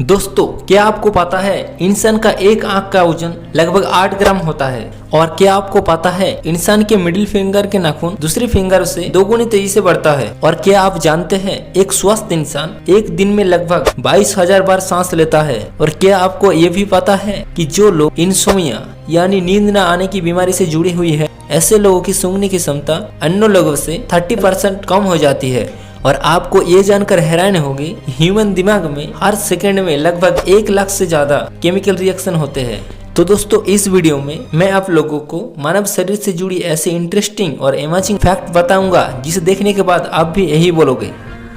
दोस्तों, क्या आपको पता है इंसान का एक आंख का वजन लगभग 8 ग्राम होता है। और क्या आपको पता है इंसान के मिडिल फिंगर के नाखून दूसरे फिंगर से 2 गुनी तेजी से बढ़ता है। और क्या आप जानते हैं एक स्वस्थ इंसान एक दिन में लगभग 22,000 बार सांस लेता है। और क्या आपको ये भी पता है कि जो लोग इंसोम्निया यानी नींद न आने की बीमारी से जुड़ी हुई है, ऐसे लोगों की सूंघने की क्षमता अन्य लोगों से 30% कम हो जाती है। और आपको ये जानकर हैरानी होगी, ह्यूमन दिमाग में हर सेकंड में लगभग 1 लाख से ज्यादा केमिकल रिएक्शन होते हैं। तो दोस्तों, इस वीडियो में मैं आप लोगों को मानव शरीर से जुड़ी ऐसे इंटरेस्टिंग और अमेजिंग फैक्ट बताऊंगा जिसे देखने के बाद आप भी यही बोलोगे,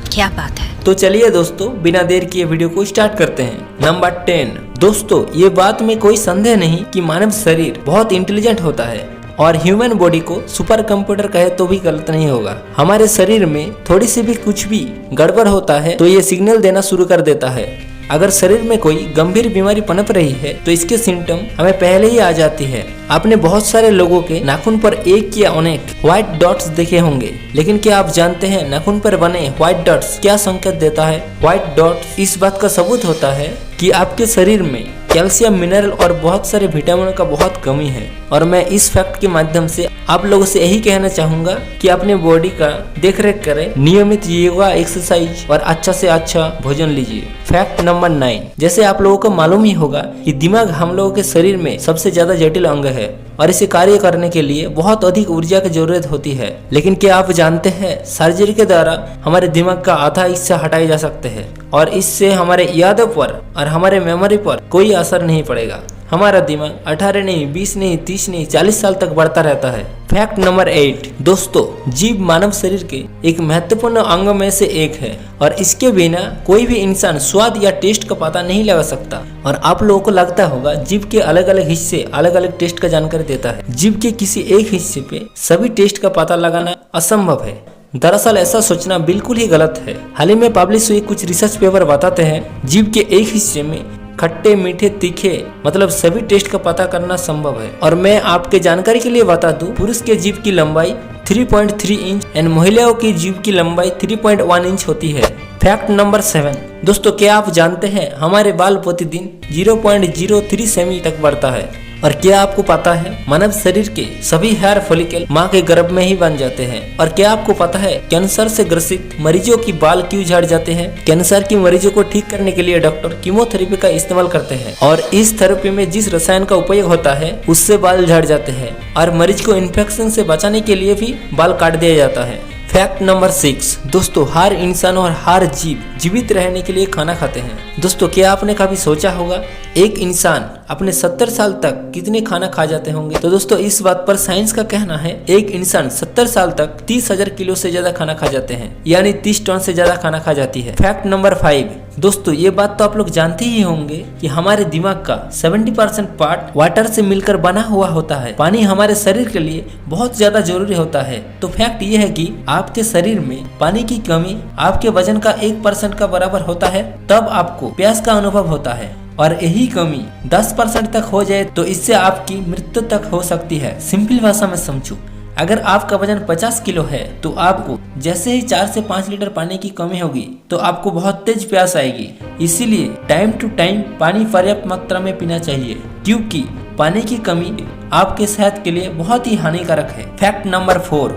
क्या बात है। तो चलिए दोस्तों, बिना देर किए वीडियो को स्टार्ट करते हैं। नंबर 10। दोस्तों, ये बात में कोई संदेह नहीं कि मानव शरीर बहुत इंटेलिजेंट होता है और ह्यूमन बॉडी को सुपर कंप्यूटर कहे तो भी गलत नहीं होगा। हमारे शरीर में थोड़ी सी भी कुछ भी गड़बड़ होता है तो ये सिग्नल देना शुरू कर देता है। अगर शरीर में कोई गंभीर बीमारी पनप रही है तो इसके सिम्टम हमें पहले ही आ जाती है। आपने बहुत सारे लोगों के नाखून पर एक या अनेक व्हाइट डॉट्स देखे होंगे, लेकिन क्या आप जानते हैं नाखून पर बने व्हाइट डॉट्स क्या संकेत देता है? व्हाइट डॉट्स इस बात का सबूत होता है कि आपके शरीर में कैल्शियम, मिनरल और बहुत सारे विटामिन का बहुत कमी है। और मैं इस फैक्ट के माध्यम से आप लोगों से यही कहना चाहूंगा कि अपने बॉडी का देख रेख करें, नियमित योगा, एक्सरसाइज और अच्छा से अच्छा भोजन लीजिए। Fact number 9। जैसे आप लोगों को मालूम ही होगा कि दिमाग हम लोगों के शरीर में सबसे ज्यादा जटिल अंग है और इसे कार्य करने के लिए बहुत अधिक ऊर्जा की जरूरत होती है। लेकिन क्या आप जानते हैं सर्जरी के द्वारा हमारे दिमाग का आधा हिस्सा हटाए जा सकते हैं और इससे हमारे यादों पर और हमारे मेमोरी पर कोई असर नहीं पड़ेगा। हमारा दिमाग 18 नहीं, 20 नहीं, 30 नहीं, 40 साल तक बढ़ता रहता है। Fact number 8। दोस्तों, जीभ मानव शरीर के एक महत्वपूर्ण अंग में से एक है और इसके बिना कोई भी इंसान स्वाद या टेस्ट का पता नहीं लगा सकता। और आप लोगों को लगता होगा जीभ के अलग अलग हिस्से अलग अलग टेस्ट का जानकारी देता है। जीभ के किसी एक हिस्से पे सभी टेस्ट का पता लगाना असंभव है। दरअसल ऐसा सोचना बिल्कुल ही गलत है। हाल ही में पब्लिश हुए कुछ रिसर्च पेपर बताते हैं जीभ के एक हिस्से में खट्टे, मीठे, तीखे मतलब सभी टेस्ट का पता करना संभव है। और मैं आपके जानकारी के लिए बता दूं, पुरुष के जीभ की लंबाई 3.3 इंच एंड महिलाओं की जीभ की लंबाई 3.1 इंच होती है। Fact number 7। दोस्तों, क्या आप जानते हैं हमारे बाल प्रतिदिन 0.03 सेमी तक बढ़ता है। और क्या आपको पता है मानव शरीर के सभी हेयर फॉलिकल माँ के गर्भ में ही बन जाते हैं। और क्या आपको पता है कैंसर से ग्रसित मरीजों की बाल क्यों झड़ जाते हैं? कैंसर की मरीजों को ठीक करने के लिए डॉक्टर कीमोथेरेपी का इस्तेमाल करते हैं और इस थेरेपी में जिस रसायन का उपयोग होता है उससे बाल झड़ जाते हैं। और मरीज को इन्फेक्शन से बचाने के लिए भी बाल काट दिया जाता है। Fact number 6। दोस्तों, हर इंसान और हर जीव जीवित रहने के लिए खाना खाते हैं। दोस्तों, क्या आपने कभी सोचा होगा एक इंसान अपने 70 साल तक कितने खाना खा जाते होंगे? तो दोस्तों, इस बात पर साइंस का कहना है एक इंसान 70 साल तक 30,000 किलो से ज्यादा खाना खा जाते हैं, यानी 30 टन से ज्यादा खाना खा जाती है। Fact number 5। दोस्तों, ये बात तो आप लोग जानते ही होंगे कि हमारे दिमाग का 70% पार्ट वाटर से मिलकर बना हुआ होता है। पानी हमारे शरीर के लिए बहुत ज्यादा जरूरी होता है। तो फैक्ट ये है कि आपके शरीर में पानी की कमी आपके वजन का 1% का बराबर होता है, तब आपको प्यास का अनुभव होता है। और यही कमी 10% तक हो जाए तो इससे आपकी मृत्यु तक हो सकती है। सिंपल भाषा में समझो, अगर आपका वजन 50 किलो है तो आपको जैसे ही 4 से 5 लीटर पानी की कमी होगी तो आपको बहुत तेज प्यास आएगी। इसीलिए टाइम टू टाइम पानी पर्याप्त मात्रा में पीना चाहिए, क्योंकि पानी की कमी आपके सेहत के लिए बहुत ही हानिकारक है। Fact number 4।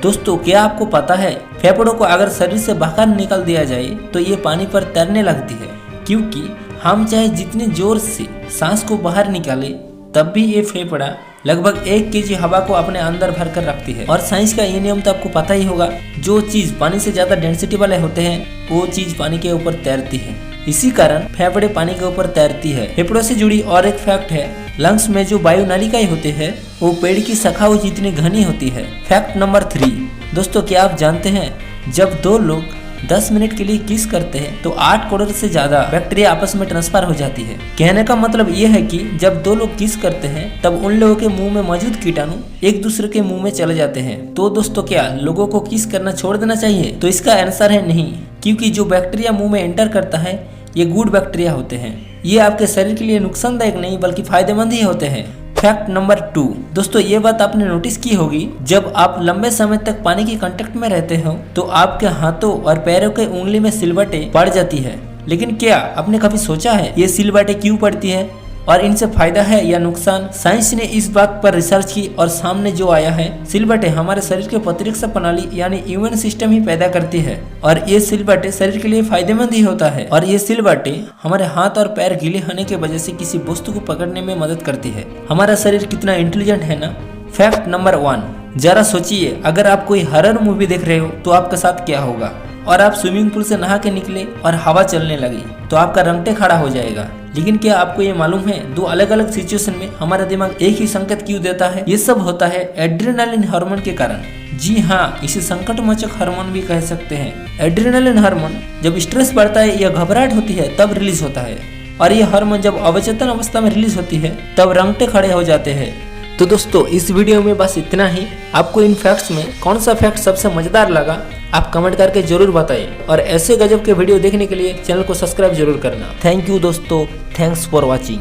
दोस्तों, क्या आपको पता है फेफड़ों को अगर शरीर से बाहर निकाल दिया जाए तो ये पानी पर तैरने लगती है, क्योंकि हम चाहे जितने जोर से सांस को बाहर निकाले तब भी ये फेफड़ा लगभग 1 केजी हवा को अपने अंदर भर कर रखती है। और साइंस का ये नियम तो आपको पता ही होगा, जो चीज पानी से ज्यादा डेंसिटी वाले होते हैं वो चीज पानी के ऊपर तैरती है। इसी कारण फेफड़े पानी के ऊपर तैरती है। फेफड़ों से जुड़ी और एक फैक्ट है, लंग्स में जो वायु नालिकाएं होते हैं वो पेड़ की शाखाओं जितनी घनी होती है। Fact number 3। दोस्तों, क्या आप जानते हैं जब 2 लोग 10 मिनट के लिए किस करते हैं तो 8 करोड़ से ज्यादा बैक्टीरिया आपस में ट्रांसफर हो जाती है। कहने का मतलब ये है कि जब 2 लोग किस करते हैं तब उन लोगों के मुंह में मौजूद कीटाणु एक दूसरे के मुंह में चले जाते हैं। तो दोस्तों, क्या लोगों को किस करना छोड़ देना चाहिए? तो इसका आंसर है नहीं, क्योंकि जो बैक्टीरिया मुंह में एंटर करता है ये गुड बैक्टीरिया होते हैं। ये आपके शरीर के लिए नुकसानदायक नहीं बल्कि फायदेमंद ही होते हैं। Fact number 2। दोस्तों, ये बात आपने नोटिस की होगी, जब आप लंबे समय तक पानी की कांटेक्ट में रहते हो तो आपके हाथों और पैरों के उंगली में सिलवटें पड़ जाती है। लेकिन क्या आपने कभी सोचा है ये सिलबटें क्यों पड़ती है और इनसे फायदा है या नुकसान? साइंस ने इस बात पर रिसर्च की और सामने जो आया है, सिलबटें हमारे शरीर के प्रतिरक्षा प्रणाली यानी इम्यून सिस्टम ही पैदा करती है और ये सिलबटें शरीर के लिए फायदेमंद ही होता है। और ये सिलबटें हमारे हाथ और पैर गीले होने की वजह से किसी वस्तु को पकड़ने में मदद करती है। हमारा शरीर कितना इंटेलिजेंट है ना। फैक्ट नंबर 1, जरा सोचिए अगर आप कोई हॉरर मूवी देख रहे हो तो आपके साथ क्या होगा, और आप स्विमिंग पूल से नहा के निकले और हवा चलने लगी तो आपका रंगटे खड़ा हो जाएगा। लेकिन क्या आपको ये मालूम है दो अलग अलग सिचुएशन में हमारा दिमाग एक ही संकेत क्यों देता है? ये सब होता है एड्रेनालिन हार्मोन के कारण। जी हाँ, इसे संकटमोचक हार्मोन भी कह सकते हैं। एड्रेनालिन हार्मोन जब स्ट्रेस बढ़ता है या घबराहट होती है तब रिलीज होता है, और ये हार्मोन जब अवचेतन अवस्था में रिलीज होती है तब रंगटे खड़े हो जाते हैं। तो दोस्तों इस वीडियो में बस इतना ही। आपको इन फैक्ट्स में कौन सा फैक्ट सबसे मजेदार लगा आप कमेंट करके जरूर बताइए, और ऐसे गजब के वीडियो देखने के लिए चैनल को सब्सक्राइब जरूर करना। थैंक यू दोस्तों, थैंक्स फॉर वॉचिंग।